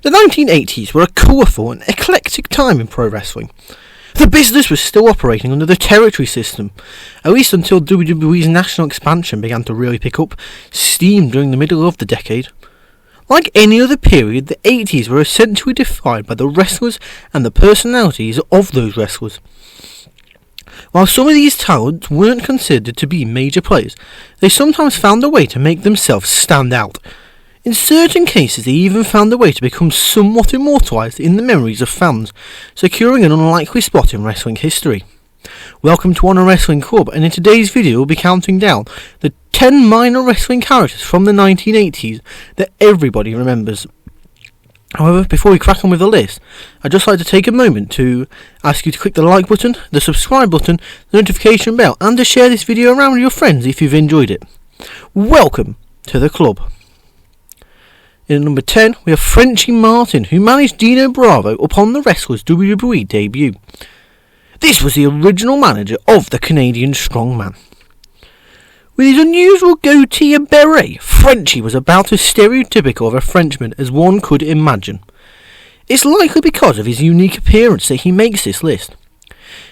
The 1980s were a colourful and eclectic time in pro wrestling. The business was still operating under the territory system, at least until WWE's national expansion began to really pick up steam during the middle of the decade. Like any other period, the 80s were essentially defined by the wrestlers and the personalities of those wrestlers. While some of these talents weren't considered to be major players, they sometimes found a way to make themselves stand out. In certain cases, they even found a way to become somewhat immortalised in the memories of fans, securing an unlikely spot in wrestling history. Welcome to Honor Wrestling Club, and in today's video we'll be counting down the 10 minor wrestling characters from the 1980s that everybody remembers. However, before we crack on with the list, I'd just like to take a moment to ask you to click the like button, the subscribe button, the notification bell, and to share this video around with your friends if you've enjoyed it. Welcome to the club. In number 10, we have Frankie Martin, who managed Dino Bravo upon the wrestler's WWE debut. This was the original manager of the Canadian strongman. With his unusual goatee and beret, Frenchie was about as stereotypical of a Frenchman as one could imagine. It's likely because of his unique appearance that he makes this list.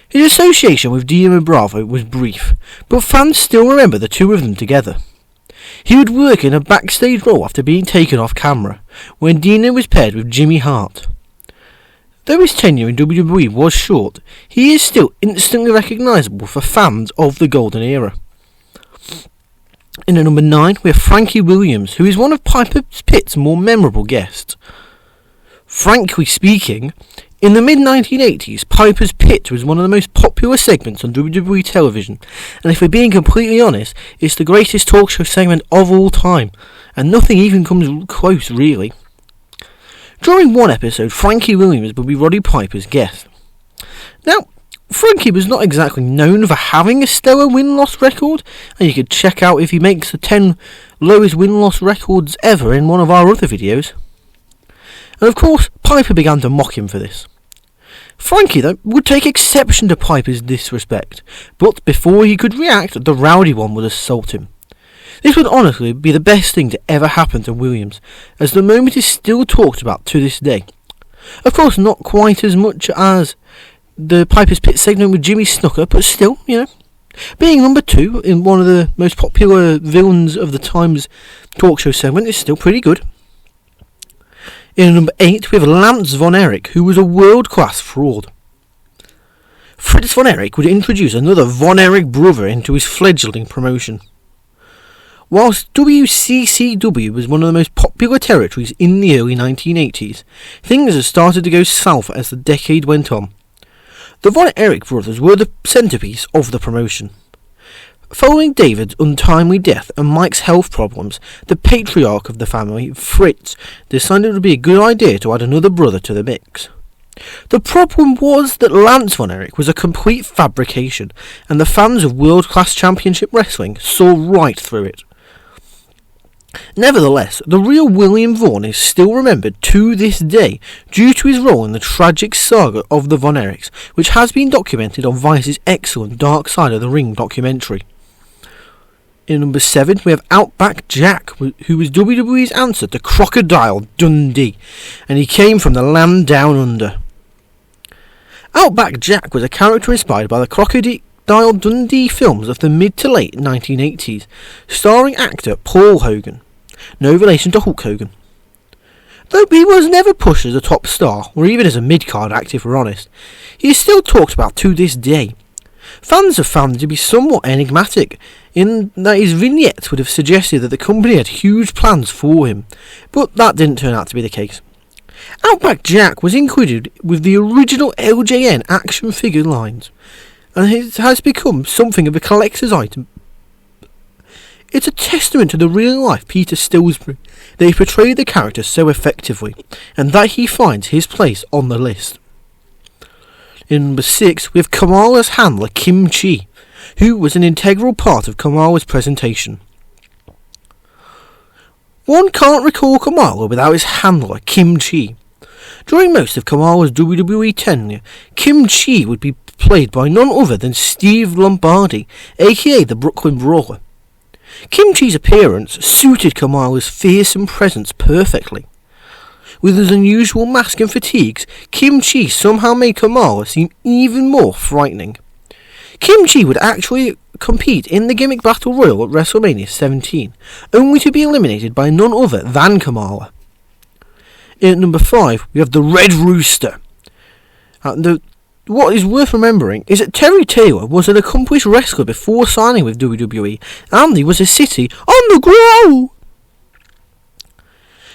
His association with Dino Bravo was brief, but fans still remember the two of them together. He would work in a backstage role after being taken off camera, when Dino was paired with Jimmy Hart. Though his tenure in WWE was short, he is still instantly recognisable for fans of the golden era. In at number 9, we have Frankie Williams, who is one of Piper Pitt's more memorable guests. Frankly speaking, in the mid-1980s, Piper's Pit was one of the most popular segments on WWE television, and if we're being completely honest, it's the greatest talk show segment of all time, and nothing even comes close, really. During one episode, Frankie Williams would be Roddy Piper's guest. Now, Frankie was not exactly known for having a stellar win-loss record, and you could check out if he makes the 10 lowest win-loss records ever in one of our other videos. And of course, Piper began to mock him for this. Frankie, though, would take exception to Piper's disrespect, but before he could react, the rowdy one would assault him. This would honestly be the best thing to ever happen to Williams, as the moment is still talked about to this day. Of course, not quite as much as the Piper's Pit segment with Jimmy Snuka, but still, being number 2 in one of the most popular villains of the time's talk show segment is still pretty good. In number 8, we have Lance Von Erich, who was a world-class fraud. Fritz Von Erich would introduce another Von Erich brother into his fledgling promotion. Whilst WCCW was one of the most popular territories in the early 1980s, things had started to go south as the decade went on. The Von Erich brothers were the centrepiece of the promotion. Following David's untimely death and Mike's health problems, the patriarch of the family, Fritz, decided it would be a good idea to add another brother to the mix. The problem was that Lance Von Erich was a complete fabrication, and the fans of world-class championship wrestling saw right through it. Nevertheless, the real William Vaughn is still remembered to this day due to his role in the tragic saga of the Von Erichs, which has been documented on Vice's excellent Dark Side of the Ring documentary. In number 7, we have Outback Jack, who was WWE's answer to Crocodile Dundee, and he came from the land down under. Outback Jack was a character inspired by the Crocodile Dundee films of the mid to late 1980s, starring actor Paul Hogan, no relation to Hulk Hogan. Though he was never pushed as a top star, or even as a mid-card actor if we're honest, he is still talked about to this day. Fans have found him to be somewhat enigmatic, in that his vignettes would have suggested that the company had huge plans for him, but that didn't turn out to be the case. Outback Jack was included with the original LJN action figure lines, and it has become something of a collector's item. It's a testament to the real-life Peter Stillsbury that he portrayed the character so effectively, and that he finds his place on the list. In number 6, we have Kamalas Handler, Kim Chi, who was an integral part of Kamala's presentation. One can't recall Kamala without his handler, Kim Chi. During most of Kamala's WWE tenure, Kim Chi would be played by none other than Steve Lombardi, aka the Brooklyn Brawler. Kim Chi's appearance suited Kamala's fearsome presence perfectly. with his unusual mask and fatigues, Kim Chi somehow made Kamala seem even more frightening. Kim Chi would actually compete in the gimmick battle royal at WrestleMania 17, only to be eliminated by none other than Kamala. In at number 5, we have the Red Rooster. What is worth remembering is that Terry Taylor was an accomplished wrestler before signing with WWE, and he was a city on the grow.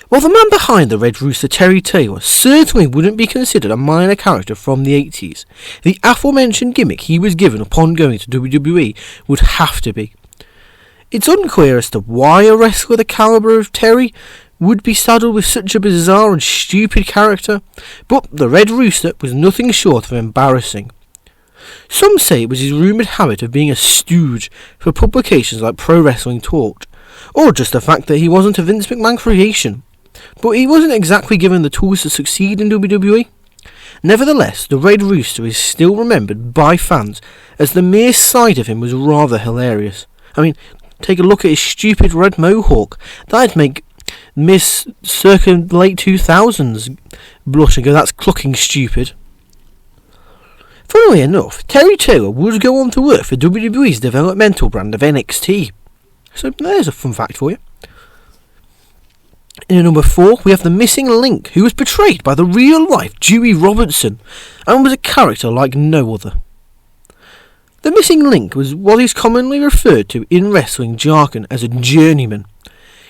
While the man behind the Red Rooster, Terry Taylor, certainly wouldn't be considered a minor character from the 80s, the aforementioned gimmick he was given upon going to WWE would have to be. It's unclear as to why a wrestler the calibre of Terry would be saddled with such a bizarre and stupid character, but the Red Rooster was nothing short of embarrassing. Some say it was his rumoured habit of being a stooge for publications like Pro Wrestling Talk, or just the fact that he wasn't a Vince McMahon creation. But he wasn't exactly given the tools to succeed in WWE. Nevertheless, the Red Rooster is still remembered by fans, as the mere sight of him was rather hilarious. I mean, take a look at his stupid red mohawk. That'd make Miss circa late 2000s blush and go, that's clucking stupid. Funnily enough, Terry Taylor would go on to work for WWE's developmental brand of NXT. So there's a fun fact for you. In number 4, we have the missing link, who was portrayed by the real-life Dewey Robertson, and was a character like no other. The missing link was what is commonly referred to in wrestling jargon as a journeyman.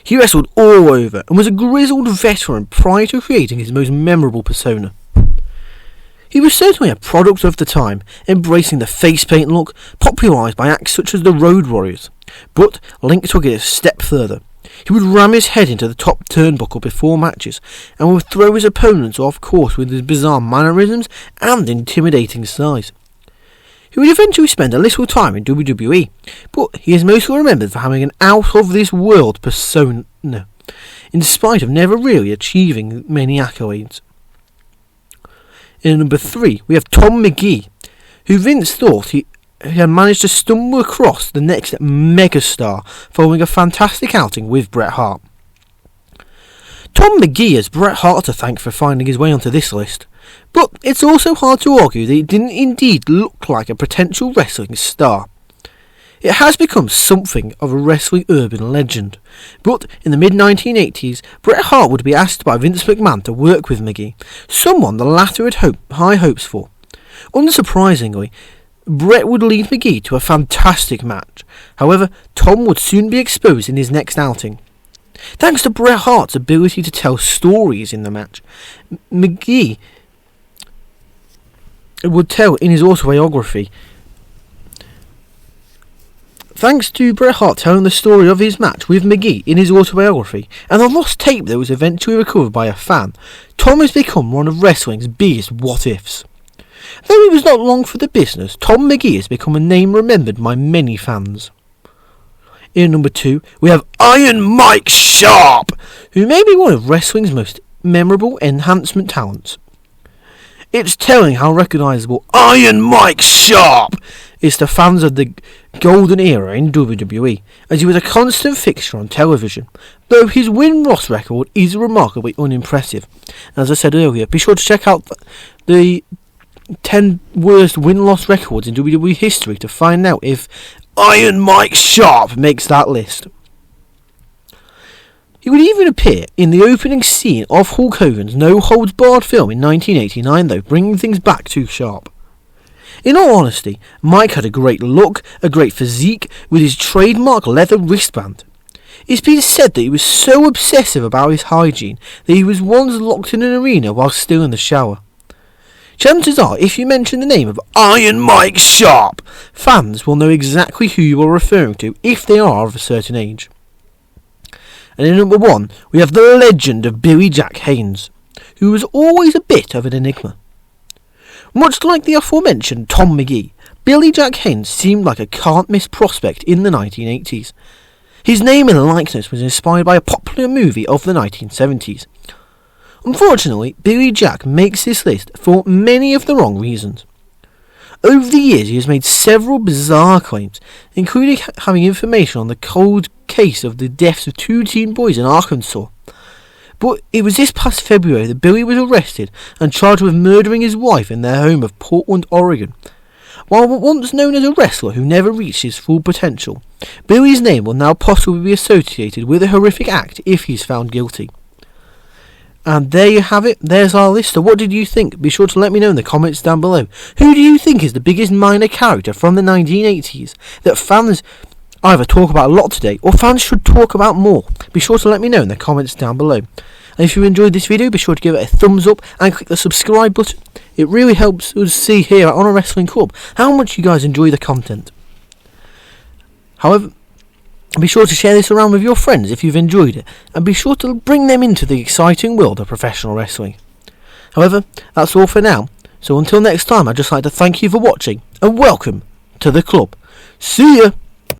He wrestled all over, and was a grizzled veteran prior to creating his most memorable persona. He was certainly a product of the time, embracing the face paint look, popularised by acts such as the Road Warriors. But Link took it a step further. He would ram his head into the top turnbuckle before matches, and would throw his opponents off course with his bizarre mannerisms and intimidating size. He would eventually spend a little time in WWE, but he is mostly remembered for having an out-of-this-world persona, in spite of never really achieving many accolades. In number 3, we have Tom McGee, who Vince thought he had managed to stumble across the next megastar following a fantastic outing with Bret Hart. Tom McGee has Bret Hart to thank for finding his way onto this list, but it's also hard to argue that he didn't indeed look like a potential wrestling star. It has become something of a wrestling urban legend, but in the mid-1980s, Bret Hart would be asked by Vince McMahon to work with McGee, someone the latter had high hopes for. Unsurprisingly, Bret would lead McGee to a fantastic match. However, Tom would soon be exposed in his next outing. Thanks to Bret Hart's ability to tell stories in the match, McGee would tell in his autobiography. Thanks to Bret Hart telling the story of his match with McGee in his autobiography, and the lost tape that was eventually recovered by a fan, Tom has become one of wrestling's biggest what-ifs. Though he was not long for the business, Tom McGee has become a name remembered by many fans. In number 2, we have Iron Mike Sharp, who may be one of wrestling's most memorable enhancement talents. It's telling how recognisable Iron Mike Sharp is to fans of the golden era in WWE, as he was a constant fixture on television, though his win-loss record is remarkably unimpressive. As I said earlier, be sure to check out the 10 worst win-loss records in WWE history to find out if Iron Mike Sharp makes that list. He would even appear in the opening scene of Hulk Hogan's No Holds Barred film in 1989, though, bringing things back to Sharp. In all honesty, Mike had a great look, a great physique, with his trademark leather wristband. It's been said that he was so obsessive about his hygiene that he was once locked in an arena while still in the shower. Chances are, if you mention the name of Iron Mike Sharp, fans will know exactly who you are referring to if they are of a certain age. And in number 1, we have the legend of Billy Jack Haynes, who was always a bit of an enigma. Much like the aforementioned Tom McGee, Billy Jack Haynes seemed like a can't-miss prospect in the 1980s. His name and likeness was inspired by a popular movie of the 1970s. Unfortunately, Billy Jack makes this list for many of the wrong reasons. Over the years, he has made several bizarre claims, including having information on the cold case of the deaths of 2 teen boys in Arkansas. But it was this past February that Billy was arrested and charged with murdering his wife in their home of Portland, Oregon. While once known as a wrestler who never reached his full potential, Billy's name will now possibly be associated with a horrific act if he's found guilty. And there you have it, there's our list. So what did you think? Be sure to let me know in the comments down below. Who do you think is the biggest minor character from the 1980s that fans either talk about a lot today or fans should talk about more? Be sure to let me know in the comments down below. And if you enjoyed this video, be sure to give it a thumbs up and click the subscribe button. It really helps us see here at Honor Wrestling Club how much you guys enjoy the content. However, be sure to share this around with your friends if you've enjoyed it, and be sure to bring them into the exciting world of professional wrestling. However, that's all for now, so until next time, I'd just like to thank you for watching, and welcome to the club. See ya!